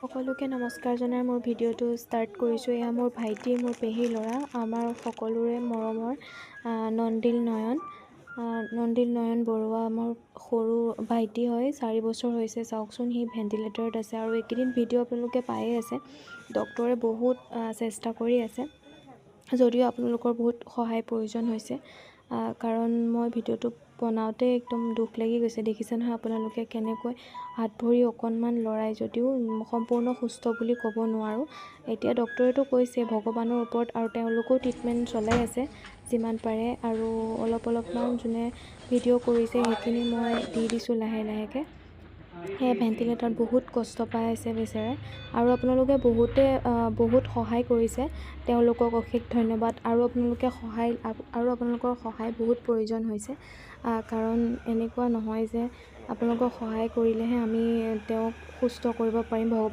সকলোকে নমস্কাৰ জনাই মোৰ ভিডিঅ'টো ষ্টাৰ্ট কৰিছোঁ। এয়া মোৰ ভাইটি, মোৰ পেহীৰ ল'ৰা, আমাৰ সকলোৰে মৰমৰ নন্দিল নয়ন বৰুৱা মোৰ সৰু ভাইটি হয়। 4 বছৰ হৈছে। চাওকচোন, সি ভেণ্টিলেটৰত আছে আৰু এইকেইদিন ভিডিঅ' আপোনালোকে পায়ে আছে। ডক্টৰে বহুত চেষ্টা কৰি আছে, যদিও আপোনালোকৰ বহুত সহায় প্ৰয়োজন হৈছে, কাৰণ মই ভিডিঅ'টো বনাওঁতে একদম দুখ লাগি গৈছে। দেখিছে নহয় আপোনালোকে কেনেকৈ হাত ভৰি অকণমান লৰাই, যদিও সম্পূৰ্ণ সুস্থ বুলি ক'ব নোৱাৰোঁ। এতিয়া ডক্টৰেতো কৈছে ভগৱানৰ ওপৰত, আৰু তেওঁলোকেও ট্ৰিটমেণ্ট চলাই আছে যিমান পাৰে, আৰু অলপমান যোনে ভিডিঅ' কৰিছে সেইখিনি মই দি দিছোঁ লাহেকৈ। সেয়ে ভেণ্টিলেটৰত বহুত কষ্ট পাই আছে বেচেৰাই, আৰু আপোনালোকে বহুত সহায় কৰিছে, তেওঁলোকক অশেষ ধন্যবাদ। আৰু আপোনালোকৰ সহায় বহুত প্ৰয়োজন হৈছে, কাৰণ এনেকুৱা নহয় যে আপোনালোকক সহায় কৰিলেহে আমি তেওঁক সুস্থ কৰিব পাৰিম।